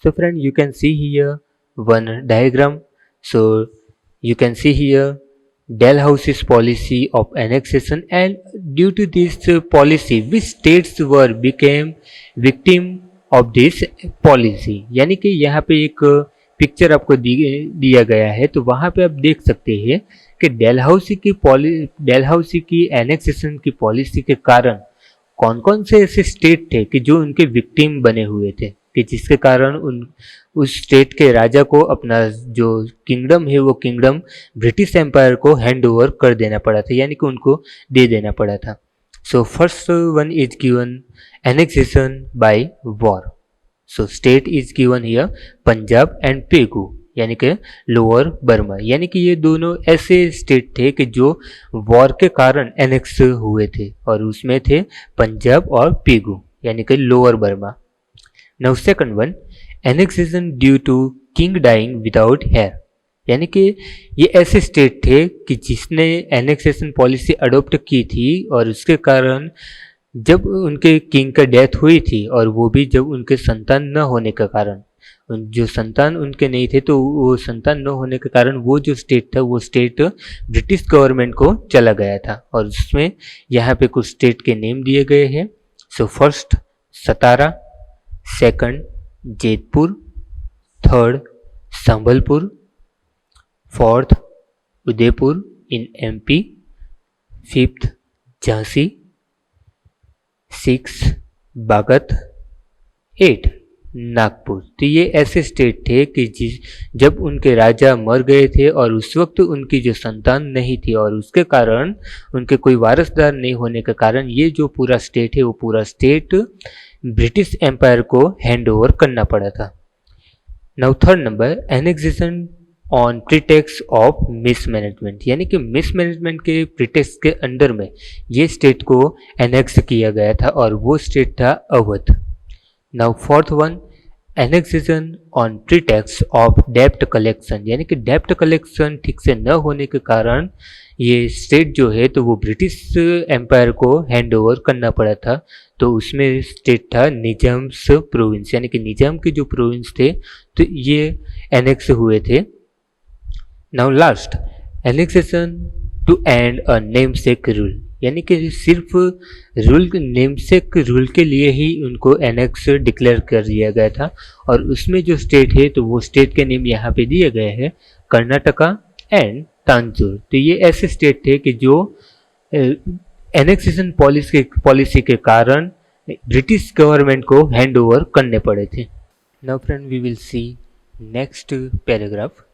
So friend, you can see here one diagram. So you can see here Dalhousie's policy of annexation, and due to this policy which states were became victim of this policy. यानी कि यहाँ पे एक picture आपको दिया गया है, तो वहाँ पे आप देख सकते हैं कि डेलहाउसी की एनेक्सेशन की पॉलिसी के कारण कौन कौन से ऐसे स्टेट थे कि जो उनके विक्टिम बने हुए थे, कि जिसके कारण उस स्टेट के राजा को अपना जो किंगडम है वो किंगडम ब्रिटिश एम्पायर को हैंड ओवर कर देना पड़ा था, यानी कि उनको दे देना पड़ा था. So first one is given annexation by war. So state is given here Punjab and Pegu, यानी कि लोअर बर्मा. यानी कि ये दोनों ऐसे स्टेट थे कि जो वॉर के कारण एनेक्स हुए थे, और उसमें थे पंजाब और पेगू, यानी कि lower Burma. Now second one, annexation due to king dying without heir. यानी कि ये ऐसे स्टेट थे कि जिसने एनेक्सेशन पॉलिसी अडोप्ट की थी, और उसके कारण जब उनके किंग का डेथ हुई थी, और वो भी जब उनके संतान न होने के कारण, जो संतान उनके नहीं थे, तो वो संतान न होने के कारण वो जो स्टेट था वो स्टेट ब्रिटिश गवर्नमेंट को चला गया था. और उसमें यहाँ पे कुछ स्टेट के नेम दिए गए हैं. So first Satara, second Jaitpur, third Sambalpur, fourth Udaipur in MP, fifth Jhansi, six Bagat, eight Nagpur. तो ये ऐसे स्टेट थे कि जब उनके राजा मर गए थे और उस वक्त उनकी जो संतान नहीं थी, और उसके कारण उनके कोई वारसदार नहीं होने के कारण ये जो पूरा स्टेट है वो पूरा स्टेट ब्रिटिश एम्पायर को हैंड ओवर करना पड़ा था. Now third number, annexation on pretext of mismanagement. यानी कि मिसमैनेजमेंट के प्रीटेक्स के अंडर में ये स्टेट को एनेक्स किया गया था, और वो स्टेट था Awadh. Now fourth one, annexation on pretext of डेप्ट कलेक्शन. यानी कि डेप्ट कलेक्शन ठीक से न होने के कारण ये स्टेट जो है तो वो ब्रिटिश एम्पायर को हैंड ओवर करना पड़ा था. तो उसमें स्टेट था निजाम्स प्रोविंस, यानी कि निजाम के जो प्रोविंस थे तो ये एनेक्स हुए थे. Now last, annexation to end a namesake rule. यानी कि सिर्फ रूल, नेमसेक रूल के लिए ही उनको एनेक्स डिक्लेयर कर दिया गया था. और उसमें जो स्टेट है तो वो स्टेट के नेम यहाँ पे दिए गए हैं, कर्नाटका एंड तांजोर. तो ये ऐसे स्टेट थे कि जो एनेक्सेशन पॉलिसी के कारण ब्रिटिश गवर्नमेंट को हैंड ओवर करने पड़े थे. Now friend, we will see next paragraph.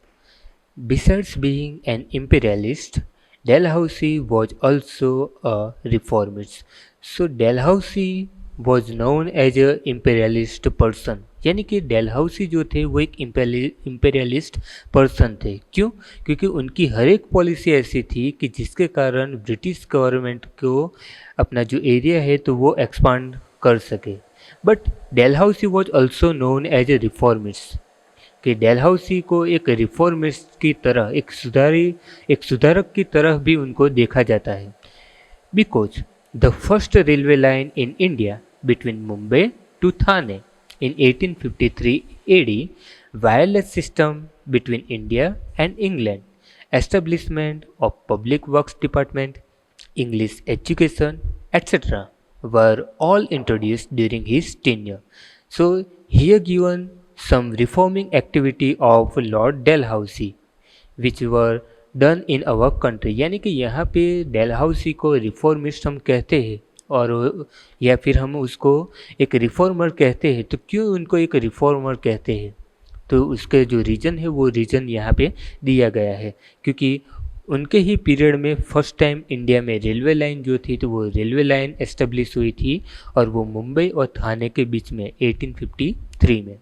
Besides being an imperialist, Dalhousie was also a reformist. So Dalhousie was known as a imperialist person. यानी कि डेलहाउसी जो थे वो एक इम्पेरियलिस्ट पर्सन थे. क्यों? क्योंकि उनकी हर एक पॉलिसी ऐसी थी कि जिसके कारण ब्रिटिश गवर्नमेंट को अपना जो एरिया है तो वो एक्सपांड कर सके. But Dalhousie was also known as a reformist, कि डेलहाउसी को एक रिफॉर्मिस्ट की तरह, एक सुधारक की तरह भी उनको देखा जाता है. Because the first railway line in India between Mumbai to Thane in 1853 AD, wireless system between India and England, establishment of public works department, English education etcetera were all introduced during his tenure. So here given some reforming activity of Lord Dalhousie which were done in our country. यानी कि यहाँ पे Dalhousie को reformist हम कहते हैं, और या फिर हम उसको एक रिफॉर्मर कहते हैं. तो क्यों उनको एक रिफॉर्मर कहते हैं? तो उसके जो रीज़न है वो रीज़न यहाँ पे दिया गया है, क्योंकि उनके ही पीरियड में फर्स्ट टाइम इंडिया में रेलवे लाइन जो थी तो वो रेलवे लाइन एस्टेब्लिश हुई थी, और वो मुंबई और थाने के बीच में 1853 में.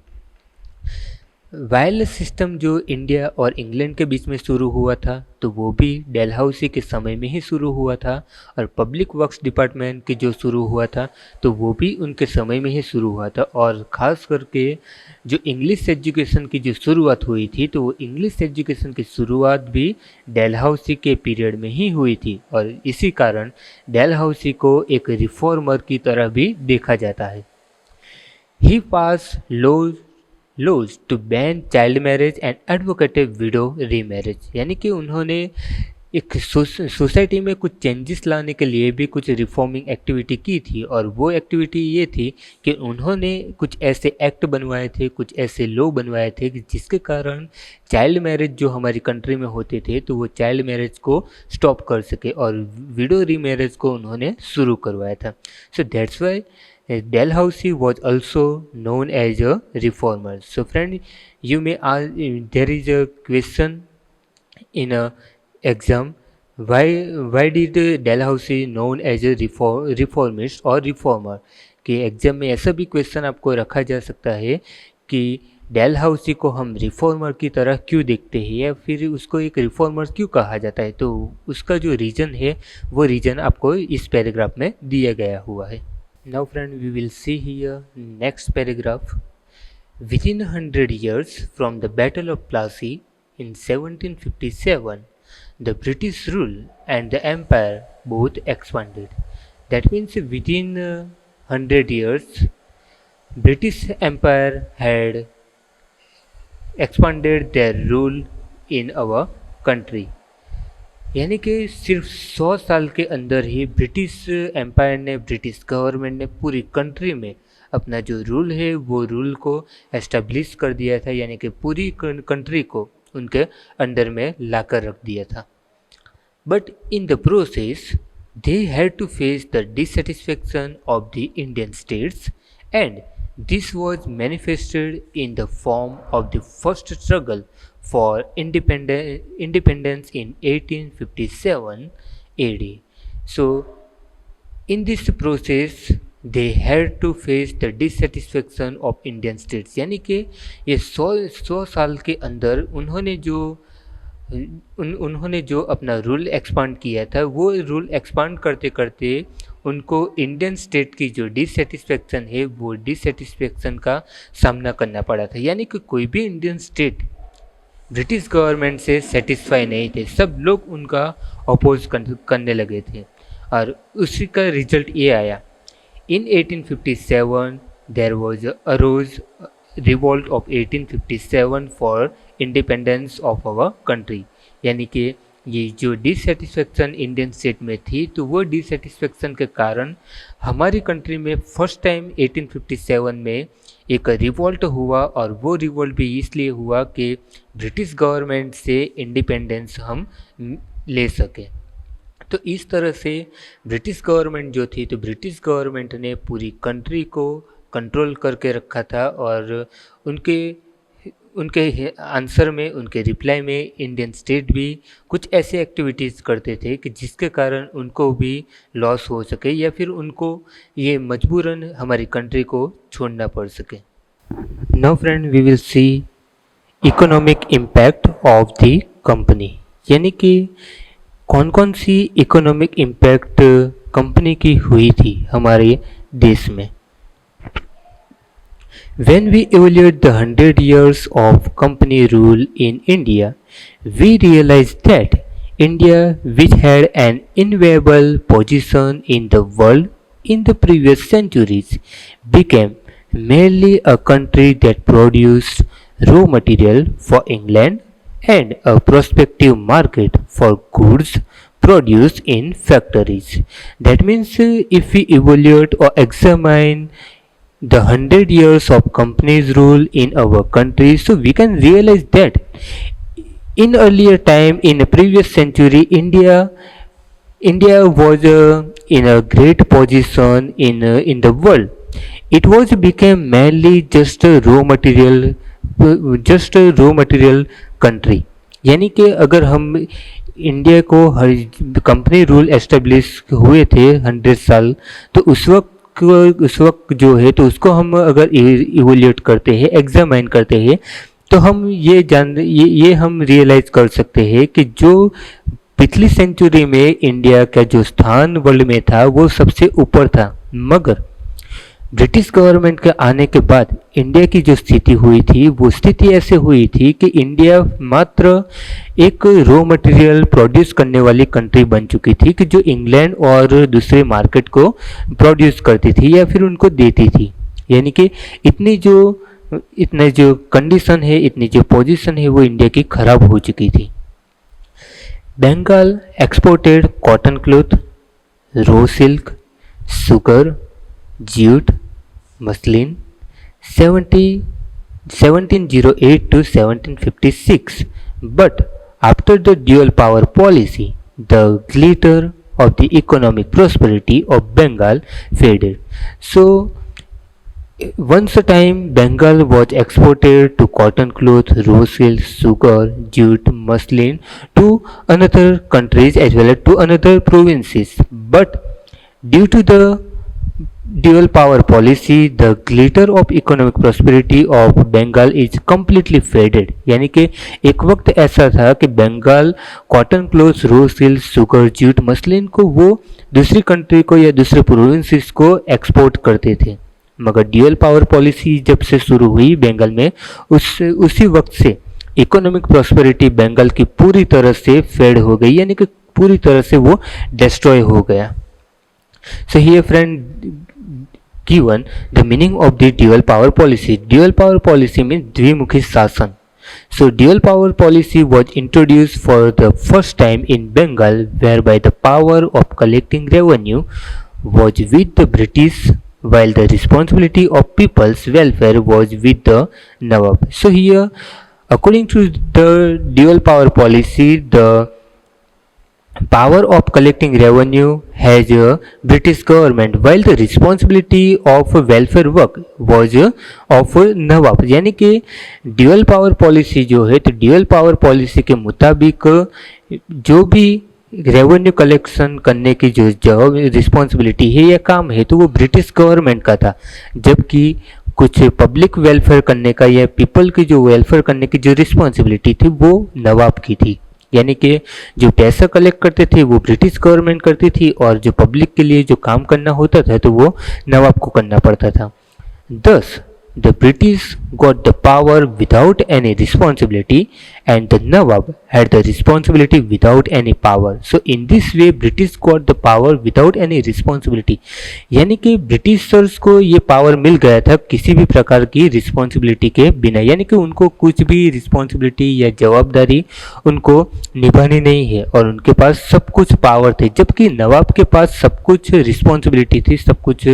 वायरलेस सिस्टम जो इंडिया और इंग्लैंड के बीच में शुरू हुआ था तो वो भी डेलहाउसी के समय में ही शुरू हुआ था, और पब्लिक वर्क्स डिपार्टमेंट के जो शुरू हुआ था तो वो भी उनके समय में ही शुरू हुआ था. और ख़ास करके जो इंग्लिश एजुकेशन की जो शुरुआत हुई थी तो वो इंग्लिश एजुकेशन की शुरुआत भी डेलहाउसी के पीरियड में ही हुई थी, और इसी कारण डेलहाउसी को एक रिफॉर्मर की तरह भी देखा जाता है. ही पास laws laws to ban child marriage and advocated widow remarriage। यानी कि उन्होंने एक सोसाइटी में कुछ चेंजेस लाने के लिए भी कुछ रिफॉर्मिंग एक्टिविटी की थी, और वो एक्टिविटी ये थी कि उन्होंने कुछ ऐसे एक्ट बनवाए थे, कुछ ऐसे लॉ बनवाए थे कि जिसके कारण चाइल्ड मैरिज जो हमारी कंट्री में होते थे तो वो चाइल्ड मैरिज को स्टॉप कर सके, और विडो रीमैरिज को उन्होंने शुरू करवाया था। So that's why Dalhousie was also known as a reformer। So friend, you may ask, there is a question in a exam, why did Dalhousie known as a reformist or reformer। कि exam में ऐसा भी question आपको रखा जा सकता है कि डेलहाउसी को हम रिफॉर्मर की तरह क्यों देखते हैं, या फिर उसको एक रिफॉर्मर क्यों कहा जाता है। तो उसका जो रीज़न है वो रीज़न आपको इस पैराग्राफ में दिया गया हुआ है। Now friend, we will see here next paragraph. Within 100 years from the Battle of Plassey in 1757, the British rule and the empire both expanded। That means within 100 years, British Empire had expanded their rule in our country। यानी कि सिर्फ 100 साल के अंदर ही British empire ने, British government ने पूरी country में अपना जो रूल है वो रूल को एस्टेब्लिश कर दिया था, यानी कि पूरी कंट्री को उनके अंडर में लाकर रख दिया था। But in the process they had to face the dissatisfaction of the Indian states, and this was manifested in the form of the first struggle for independence in 1857 AD। So in this process they had to face the dissatisfaction of Indian states। यानी कि ये 100 साल के अंदर उन्होंने जो अपना rule expand किया था, वो रूल एक्सपांड करते करते उनको इंडियन स्टेट की जो डिससेटिस्फैक्शन है वो डिससेटिस्फैक्शन का सामना करना पड़ा था। यानी कि कोई भी इंडियन स्टेट ब्रिटिश गवर्नमेंट से सेटिस्फाई नहीं थे, सब लोग उनका अपोज करने लगे थे, और उसी का रिजल्ट ये आया। In 1857 there was arose revolt of 1857 for independence of our country. यानी कि ये जो डिससेटिस्फैक्शन इंडियन स्टेट में थी, तो वो डिससेटिस्फैक्शन के कारण हमारी कंट्री में फर्स्ट टाइम 1857 में एक रिवोल्ट हुआ, और वो रिवोल्ट भी इसलिए हुआ कि ब्रिटिश गवर्नमेंट से इंडिपेंडेंस हम ले सकें। तो इस तरह से ब्रिटिश गवर्नमेंट जो थी, तो ब्रिटिश गवर्नमेंट ने पूरी कंट्री को कंट्रोल करके रखा था, और उनके आंसर में, उनके रिप्लाई में इंडियन स्टेट भी कुछ ऐसे एक्टिविटीज़ करते थे कि जिसके कारण उनको भी लॉस हो सके, या फिर उनको ये मजबूरन हमारी कंट्री को छोड़ना पड़ सके। Now friend, we will see economic impact of the company. यानी कि कौन कौन सी इकोनॉमिक इम्पैक्ट कंपनी की हुई थी हमारे देश में। When we evaluate the 100 years of company rule in India, we realize that India, which had an enviable position in the world in the previous centuries, became merely a country that produced raw material for England and a prospective market for goods produced in factories। That means if we evaluate or examine the 100 years of companies rule in our country, so we can realize that in earlier time, in a previous century, India was in a great position in the world। It was became mainly just a raw material country। यानी कि अगर हम India को हर company rule establish हुए थे 100 साल, तो उस वक्त जो है, तो उसको हम अगर इवोल्यूट करते हैं, एग्जामाइन करते हैं, तो हम ये हम रियलाइज कर सकते हैं कि जो पिछली सेंचुरी में इंडिया का जो स्थान वर्ल्ड में था वो सबसे ऊपर था, मगर ब्रिटिश गवर्नमेंट के आने के बाद इंडिया की जो स्थिति हुई थी, वो स्थिति ऐसे हुई थी कि इंडिया मात्र एक रॉ मटेरियल प्रोड्यूस करने वाली कंट्री बन चुकी थी, कि जो इंग्लैंड और दूसरे मार्केट को प्रोड्यूस करती थी या फिर उनको देती थी। यानी कि इतनी जो इतने जो कंडीशन है, इतनी जो पोजीशन है वो इंडिया की खराब हो चुकी थी। Bengal exported cotton cloth, row silk, sugar, jute, muslin, 1708 to 1756. But after the dual power policy, the glitter of the economic prosperity of Bengal faded. So, once a time Bengal was exported to cotton cloth, raw silk, sugar, jute, muslin to another countries as well as to another provinces. But due to the dual power policy, the glitter of economic prosperity of Bengal is completely faded. यानी कि एक वक्त ऐसा था कि Bengal cotton clothes, रो silk, sugar, jute, muslin को वो दूसरी कंट्री को या दूसरे प्रोविंसेस को एक्सपोर्ट करते थे, मगर ड्यूअल पावर पॉलिसी जब से शुरू हुई बंगाल में, उसी वक्त से इकोनॉमिक प्रॉस्पेरिटी बंगाल की पूरी तरह से फेड हो गई, यानी कि पूरी तरह से वो डिस्ट्रॉय हो गया। So here friend given the meaning of the dual power policy. Dual power policy means द्विमुखी शासन. So dual power policy was introduced for the first time in Bengal, whereby the power of collecting revenue was with the British while the responsibility of people's welfare was with the Nawab. So here according to the dual power policy, the power of collecting revenue has a British government while the responsibility of welfare work was of नवाब। यानी कि dual power policy जो है, तो dual power policy के मुताबिक जो भी revenue collection करने की जो जॉब रिस्पॉन्सिबिलिटी है या काम है, तो वो ब्रिटिश गवर्नमेंट का था, जबकि कुछ पब्लिक वेलफेयर करने का या पीपल की जो वेलफेयर करने की जो रिस्पॉन्सिबिलिटी थी वो नवाब की थी। यानी कि जो पैसा कलेक्ट करते थे वो ब्रिटिश गवर्नमेंट करती थी, और जो पब्लिक के लिए जो काम करना होता था तो वो नवाब को करना पड़ता था। Thus, the British got the power without any responsibility and the Nawab had the responsibility without any power. So in this way British got the power without any responsibility. यानी कि ब्रिटिशर्स को ये पावर मिल गया था किसी भी प्रकार की रिस्पॉन्सिबिलिटी के बिना, यानी कि उनको कुछ भी रिस्पॉन्सिबिलिटी या जवाबदारी उनको निभानी नहीं है और उनके पास सब कुछ पावर थे, जबकि नवाब के पास सब कुछ रिस्पॉन्सिबिलिटी थी, सब कुछ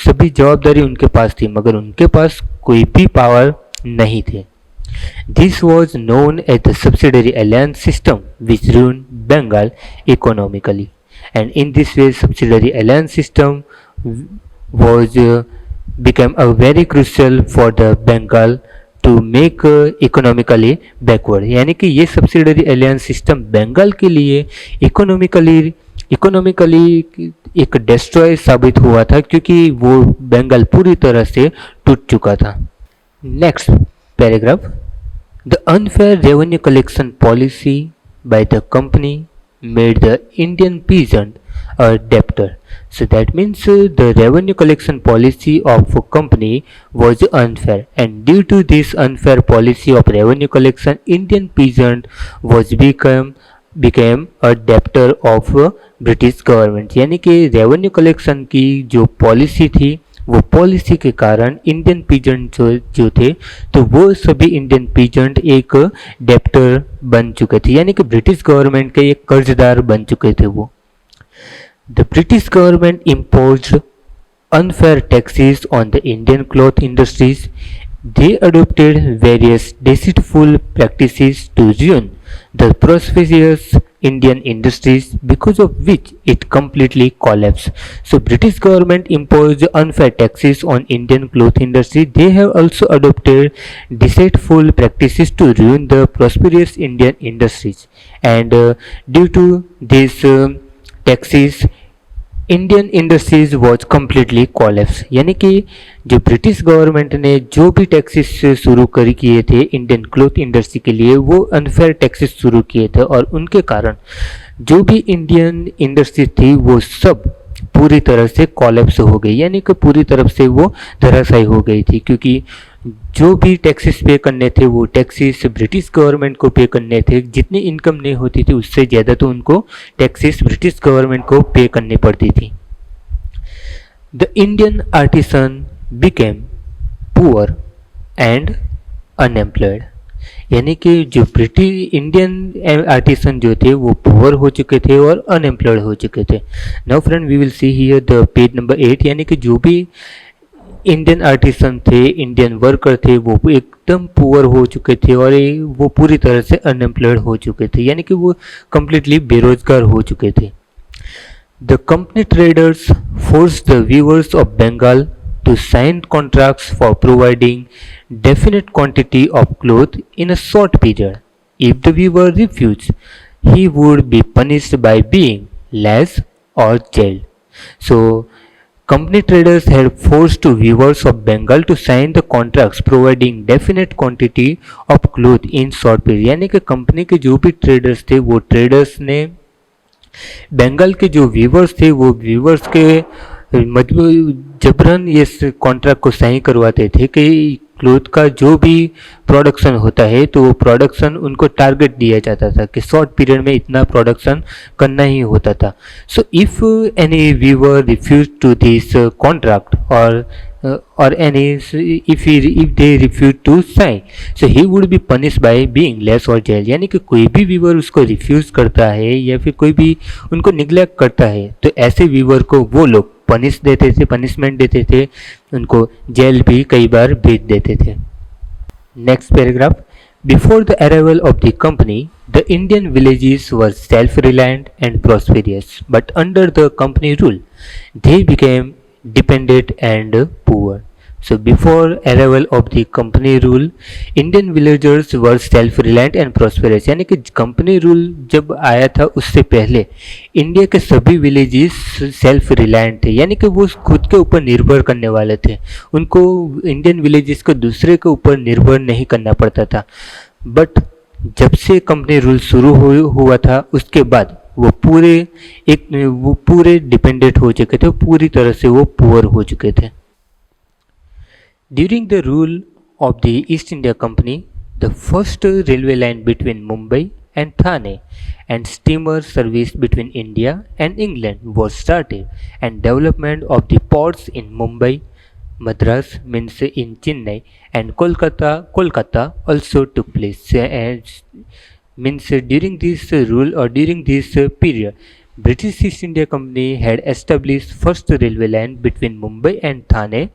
सभी जवाबदारी उनके पास थी, मगर उनके पास कोई भी पावर नहीं थे। This was known as the subsidiary alliance system, which ruined Bengal economically. And in this way, subsidiary alliance system was became a very crucial for the Bengal to make economically backward. यानी कि ये subsidiary alliance system Bengal के लिए economically एक destroy साबित हुआ था, क्योंकि वो बंगाल पूरी तरह से टूट चुका था। Next paragraph, the unfair revenue collection policy by the company made the Indian peasant a debtor. So that means the revenue collection policy of a company was unfair, and due to this unfair policy of revenue collection, Indian peasant was became a debtor of British government. यानी कि revenue collection की जो policy थी, वो policy के कारण Indian peasant जो थे, तो वो सभी इंडियन पीजेंट एक डेप्टर बन चुके थे, यानी कि ब्रिटिश गवर्नमेंट के एक कर्जदार बन चुके थे वो। The British government imposed unfair taxes on the Indian cloth industries. They adopted various deceitful practices to ruin the prosperous Indian industries, because of which it completely collapsed. So British government imposed unfair taxes on Indian cloth industry. They have also adopted deceitful practices to ruin the prosperous Indian industries, and due to these taxes Indian industries was completely collapse. यानी कि जो British government ने जो भी taxes शुरू किए थे Indian cloth industry के लिए, वो अनफेयर टैक्सेस शुरू किए थे, और उनके कारण जो भी इंडियन इंडस्ट्री थी वो सब पूरी तरह से कोलैप्स हो गई, यानी कि पूरी तरफ से वो धराशायी हो गई थी, क्योंकि जो भी टैक्सेस पे करने थे वो टैक्सेस ब्रिटिश गवर्नमेंट को पे करने थे। जितनी इनकम नहीं होती थी उससे ज़्यादा तो उनको टैक्सेस ब्रिटिश गवर्नमेंट को पे करनी पड़ती थी। The Indian artisan became poor and unemployed. यानी कि जो ब्रिटिश इंडियन आर्टिसन जो थे वो पुअर हो चुके थे और अनएम्प्लॉयड हो चुके थे। Now friend we will see here the page number 8, यानी कि जो भी इंडियन आर्टिसन थे, इंडियन वर्कर थे, वो एकदम पुअर हो चुके थे और वो पूरी तरह से अनएम्प्लॉयड हो चुके थे, यानी कि वो कंप्लीटली बेरोजगार हो चुके थे। The company traders forced the weavers of Bengal to sign contracts for providing definite quantity of cloth in a short period. If the weaver refused, he would be punished by being less or jailed. So, company traders had forced to weavers of Bengal to sign the contracts providing definite quantity of cloth in short period. यानी कि company के जो भी traders थे वो traders ने बंगाल के जो वीवर्स थे वो वीवर्स के मजबूर जबरन ये कॉन्ट्रैक्ट को सही करवाते थे कि क्लोथ का जो भी प्रोडक्शन होता है तो वो प्रोडक्शन उनको टारगेट दिया जाता था कि शॉर्ट पीरियड में इतना प्रोडक्शन करना ही होता था। So if any weaver refuse to this contract or any if they refuse to sign, so he would be punished by being less or jail। यानी कि कोई भी वीवर उसको रिफ्यूज करता है या फिर कोई भी उनको निग्लेक्ट करता है तो ऐसे वीवर को वो लोग पनिशमेंट देते थे, उनको जेल भी कई बार भेज देते थे। Next paragraph, before the arrival of the company the Indian villages were self-reliant and prosperous, but under the company rule they became dependent and poor। So before arrival of the company rule, Indian villagers were self-reliant and prosperous। यानी कि company rule जब आया था उससे पहले India के सभी villages self reliant थे, यानी कि वो खुद के ऊपर निर्भर करने वाले थे, उनको इंडियन विलेजेस को दूसरे के ऊपर निर्भर नहीं करना पड़ता था। बट जब से कंपनी रूल शुरू हुआ था उसके बाद वो पूरे डिपेंडेंट हो चुके थे, पूरी तरह से वो पुअर हो चुके थे। During the rule of the east India company the first railway line between Mumbai and Thane and steamer service between India and England was started, and development of the ports in Mumbai, Madras means in Chennai, and Kolkata also took place। means during this rule or during this period, British East India Company had established first railway line between Mumbai and Thane,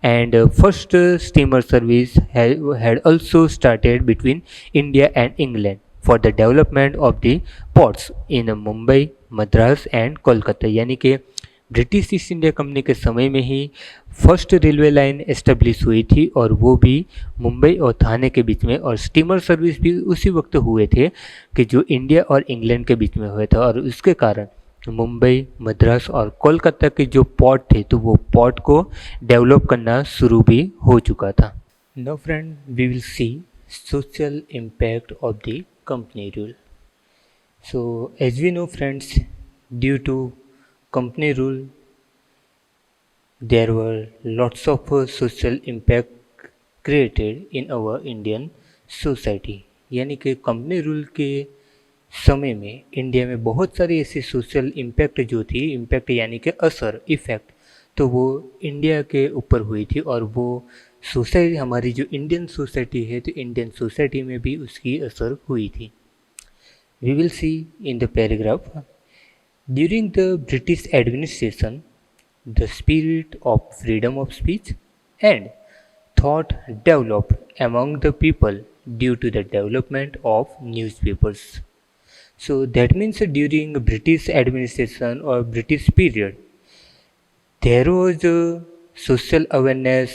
and first steamer service had also started between India and England for the development of the ports in Mumbai, Madras and Kolkata। यानी कि British east India company के समय में ही first railway line establish हुई थी और वो भी मुंबई और थाने के बीच में, और स्टीमर सर्विस भी उसी वक्त हुए थे कि जो इंडिया और इंग्लैंड के बीच में हुए थे, और उसके कारण मुंबई, मद्रास और कोलकाता के जो पोर्ट थे तो वो पोर्ट को डेवलप करना शुरू भी हो चुका था। Now friend we will see social impact of the company rule। So as we know friends, due to company rule there were lots of social impact created in our Indian society। यानी कि company rule के समय में India में बहुत सारी ऐसी social impact जो थी, इम्पैक्ट यानी कि असर, इफ़ेक्ट, तो वो इंडिया के ऊपर हुई थी, और वो सोसाइटी हमारी जो इंडियन सोसाइटी है तो इंडियन सोसाइटी में भी उसकी असर हुई थी। We will see in the paragraph, during the British administration the spirit of freedom of speech and thought develop among the people due to the development of newspapers. So that means during British administration और British period there was social awareness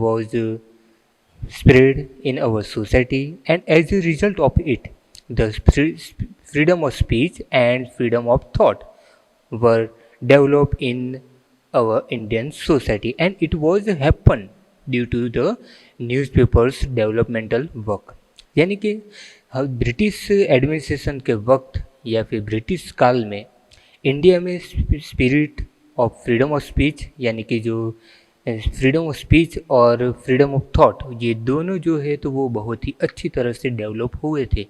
was spread in our society, and as a result of it the freedom of speech and freedom of thought were developed in our Indian society, and it was happen due to the newspapers developmental work। यानी कि British administration के वक्त या फिर British काल में India में spirit of freedom of speech, यानी कि जो फ्रीडम ऑफ स्पीच और फ्रीडम ऑफ थॉट, ये दोनों जो है तो वो बहुत ही अच्छी तरह से डेवलप हुए थे।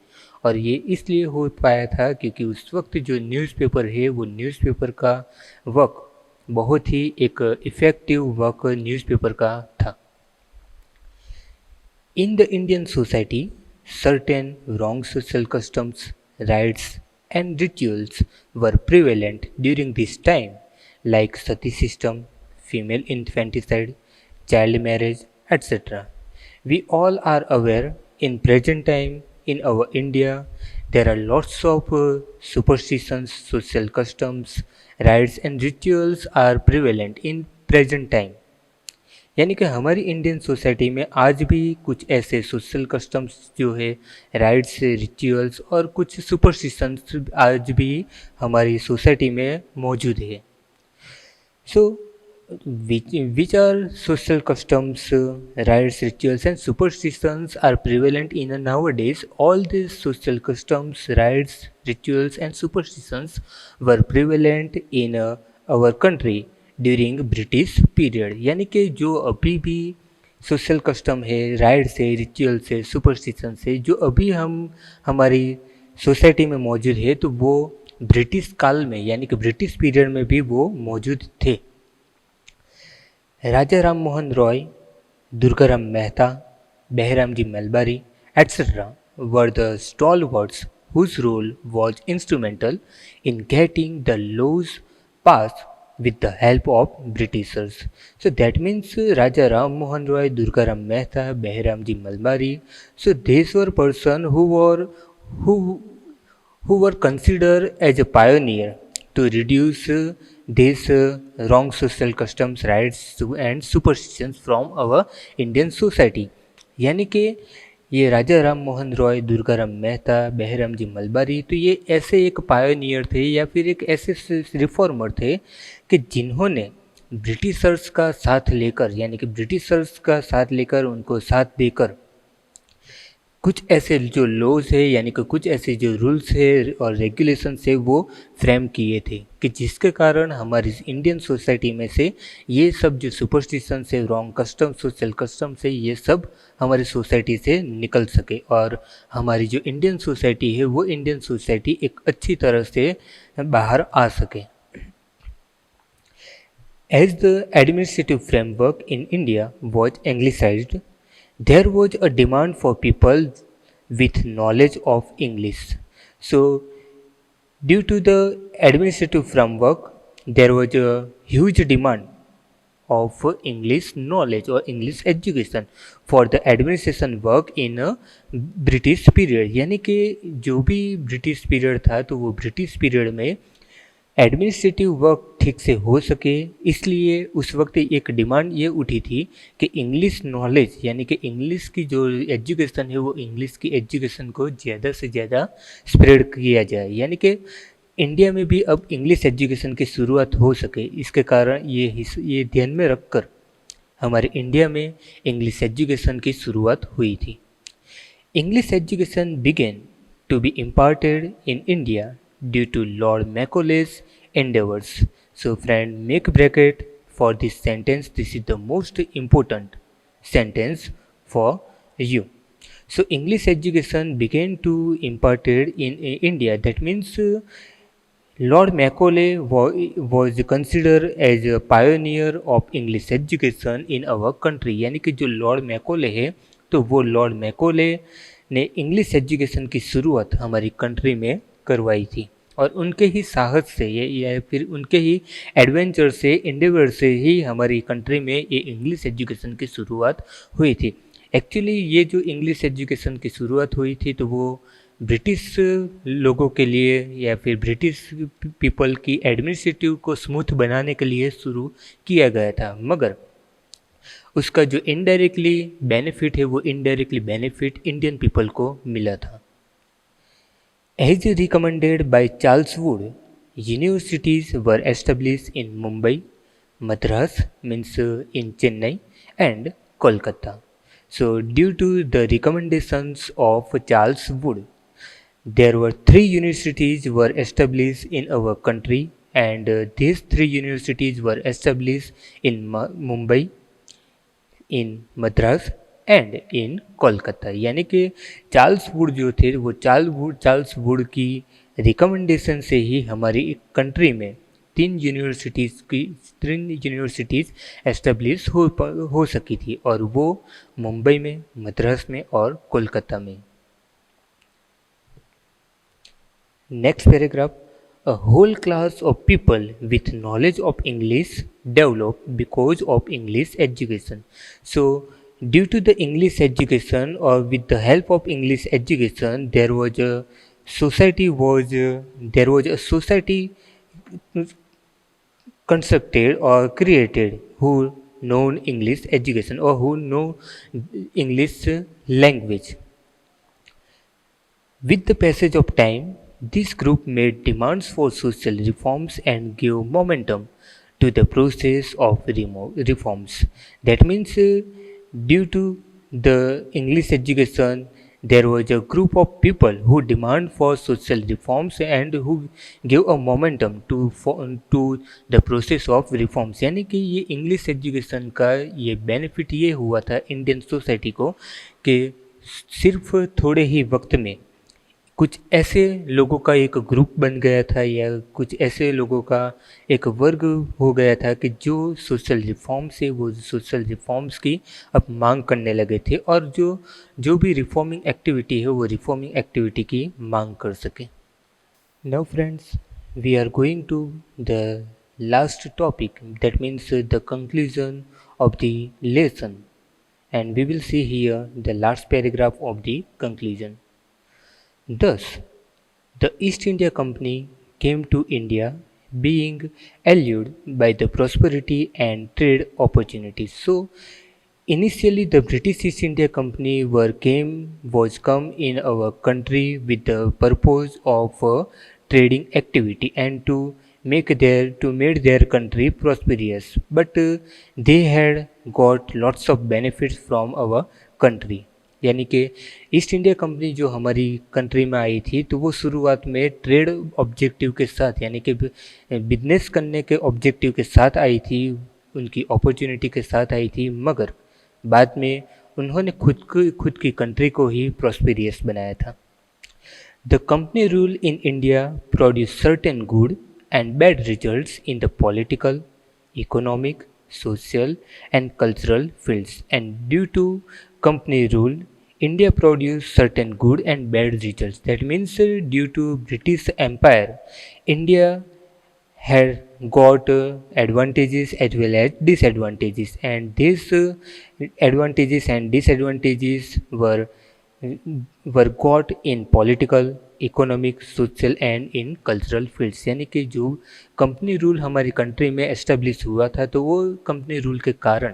और ये इसलिए हो पाया था क्योंकि उस वक्त जो न्यूज़पेपर है वो न्यूज़पेपर का वर्क बहुत ही एक इफ़ेक्टिव वर्क न्यूज़पेपर का था। In the Indian society, certain wrong social customs, rites, and rituals were prevalent during this time, like sati system, female infanticide, child marriage, etc. We all are aware in present time in our India there are lots of superstitions, social customs, rites and rituals are prevalent in present time. यानी कि हमारी Indian society में आज भी कुछ ऐसे social customs जो है, राइट्स, रिचुअल्स और कुछ सुपरस्टिशंस आज भी हमारी सोसाइटी में मौजूद है. सो which are social customs, rites, rituals, and superstitions are prevalent in nowadays. All these social customs, rites, rituals, and superstitions were prevalent in our country during British period. यानी कि जो अभी भी सोशल कस्टम है, rights है, rituals है, superstitions है, जो अभी हम हमारी सोसाइटी में मौजूद है, तो वो ब्रिटिश काल में यानी कि ब्रिटिश पीरियड में भी वो मौजूद थे. राजा राम मोहन रॉय, दुर्गाराम मेहता, बेहराम जी Malabari, etc. were the stalwarts whose role was instrumental in getting the laws passed with the help of Britishers. So that means Raja Ram Mohan Roy, Durgaram Mehta, Behram Ji Malbari. So these were person who who were considered as a pioneer to reduce these wrong social customs, rights and superstitions from our Indian society. यानी कि ये राजा राम मोहन रॉय, दुर्गाराम मेहता, बेहराम जी मलबारी, तो ये ऐसे एक pioneer थे या फिर एक ऐसे रिफॉर्मर थे कि जिन्होंने ब्रिटिशर्स का साथ लेकर यानी कि ब्रिटिशर्स का साथ लेकर उनको साथ देकर कुछ ऐसे जो लॉज है यानी कि कुछ ऐसे जो रूल्स है और रेगुलेशंस है वो फ्रेम किए थे कि जिसके कारण हमारी इंडियन सोसाइटी में से ये सब जो सुपरस्टिशंस है, रॉन्ग कस्टम, सोशल कस्टम्स है, ये सब हमारी सोसाइटी से निकल सके और हमारी जो इंडियन सोसाइटी है वो इंडियन सोसाइटी एक अच्छी तरह से बाहर आ सके. As the administrative framework in India was anglicized, there was a demand for people with knowledge of English. So, due to the administrative framework, there was a huge demand of English knowledge or English education for the administration work in a British period. यानी कि जो भी British period था तो वो British period में administrative work ठीक से हो सके, इसलिए उस वक्त एक डिमांड ये उठी थी कि इंग्लिश नॉलेज यानी कि इंग्लिश की जो एजुकेशन है वो इंग्लिश की एजुकेशन को ज़्यादा से ज़्यादा स्प्रेड किया जाए. यानी कि इंडिया में भी अब इंग्लिश एजुकेशन की शुरुआत हो सके, इसके कारण ये ध्यान में रखकर हमारे इंडिया में इंग्लिश एजुकेशन की शुरुआत हुई थी. English education began to be imparted in India due to Lord Macaulay's endeavors. So friend, make bracket for this sentence. This is the most important sentence for you. So English education began to imparted in India. That means Lord Macaulay was considered as a pioneer of English education in our country. यानी कि जो Lord Macaulay है तो वो Lord Macaulay ने English education की शुरुआत हमारी कंट्री में करवाई थी और उनके ही साहस से या फिर उनके ही एडवेंचर से, इंडेवर से ही हमारी कंट्री में ये इंग्लिश एजुकेशन की शुरुआत हुई थी. एक्चुअली ये जो इंग्लिश एजुकेशन की शुरुआत हुई थी तो वो ब्रिटिश लोगों के लिए या फिर ब्रिटिश पीपल की एडमिनिस्ट्रेटिव को स्मूथ बनाने के लिए शुरू किया गया था, मगर उसका जो इनडायरेक्टली बेनिफिट है वो इनडायरेक्टली बेनिफिट इंडियन पीपल को मिला था. As recommended by Charles Wood, universities were established in Mumbai, Madras means in Chennai and Kolkata. So due to the recommendations of Charles Wood, there were 3 universities were established in our country and these 3 universities were established in Mumbai, in Madras and in Kolkata. यानी कि Charles Wood जो थे वो Charles Wood की recommendation से ही हमारी country में तीन यूनिवर्सिटीज़ एस्टेब्लिश हो सकी थी, और वो मुंबई में, मद्रास में और कोलकाता में। Next paragraph, a whole class of people with knowledge of English developed because of English education. So, due to the English education, or with the help of English education, there was a society constructed or created who known English education, or who know English language. With the passage of time, this group made demands for social reforms and gave momentum to the process of reforms. That means, due to the English education, there was a group of people who demand for social reforms and who give a momentum to the process of reforms. यानी कि ये English education का ये benefit ये हुआ था Indian society को कि सिर्फ थोड़े ही वक्त में कुछ ऐसे लोगों का एक ग्रुप बन गया था, या कुछ ऐसे लोगों का एक वर्ग हो गया था कि जो सोशल रिफॉर्म्स है वो सोशल रिफॉर्म्स की अब मांग करने लगे थे, और जो भी रिफॉर्मिंग एक्टिविटी है वो रिफॉर्मिंग एक्टिविटी की मांग कर सके। Now friends, we are going to the last topic, that means the conclusion of the lesson, and we will see here the last paragraph of the conclusion. Thus, the East India Company came to India being allured by the prosperity and trade opportunities. So, initially the British East India Company was come in our country with the purpose of trading activity and to make their country prosperous. But they had got lots of benefits from our country. यानी कि east India company जो हमारी country में आई थी, तो वो शुरुआत में ट्रेड ऑब्जेक्टिव के साथ, यानी कि बिजनेस करने के ऑब्जेक्टिव के साथ आई थी, उनकी अपॉर्चुनिटी के साथ आई थी, मगर बाद में उन्होंने खुद की कंट्री को ही प्रॉस्पेरियस बनाया था। The company rule in India produce certain good and bad results in the political, economic, social and cultural fields, and due to company rule, India produced certain good and bad results. That means, due to British Empire, India had got advantages as well as disadvantages, and these advantages and disadvantages were got in political, economic, social and in cultural fields. यानी कि जो company rule हमारी country में establish हुआ था, तो वो company rule के कारण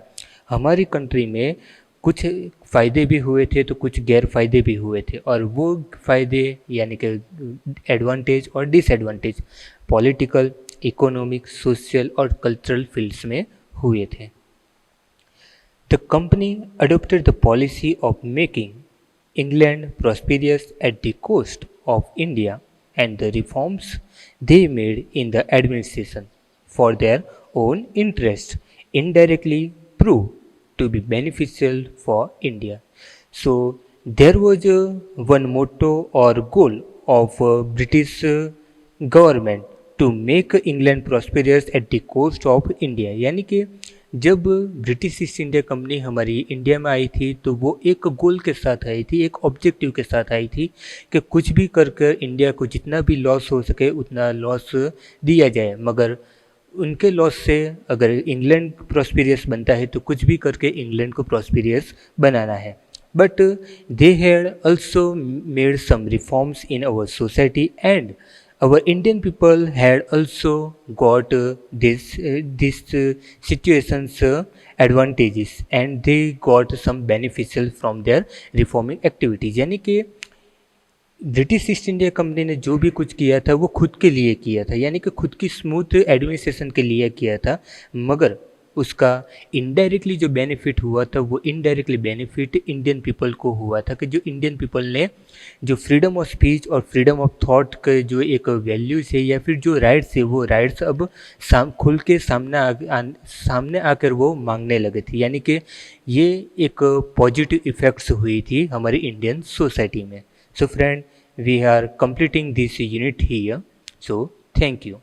हमारी कंट्री में कुछ फ़ायदे भी हुए थे तो कुछ गैर फ़ायदे भी हुए थे, और वो फ़ायदे यानी कि एडवांटेज और डिसएडवांटेज पॉलिटिकल, इकोनॉमिक, सोशल और कल्चरल फील्ड्स में हुए थे। The company adopted the policy of making England prosperous at the cost of India, and the reforms they made in the administration for their own interest indirectly proved to be beneficial for India. So there was one motto or goal of British government to make England prosperous at the cost of India। यानी कि जब British east India company हमारी India में आई थी, तो वो एक गोल के साथ आई थी, एक ऑब्जेक्टिव के साथ आई थी कि कुछ भी कर इंडिया को जितना भी लॉस हो सके उतना लॉस दिया जाए, मगर उनके लॉस से अगर इंग्लैंड प्रॉस्पेरियस बनता है तो कुछ भी करके इंग्लैंड को प्रॉस्पेरियस बनाना है। But they had also made some reforms in our society, and our Indian people had also got this situations advantages, and they got some beneficial from their reforming activities। यानी कि British east India company ने जो भी कुछ किया था वो खुद के लिए किया था, यानी कि खुद की स्मूथ एडमिनिस्ट्रेशन के लिए किया था, मगर उसका इनडायरेक्टली जो बेनिफिट हुआ था वो इनडायरेक्टली बेनिफिट इंडियन पीपल को हुआ था, कि जो इंडियन पीपल ने जो फ्रीडम ऑफ स्पीच और फ्रीडम ऑफ थॉट के जो एक वैल्यूज़ है या फिर जो राइट्स है, वो राइट्स अब खुल के सामने आकर वो मांगने लगे थे। यानी कि ये एक पॉजिटिव इफ़ेक्ट्स हुई थी हमारी इंडियन सोसाइटी में। So friend, we are completing this unit here, so thank you.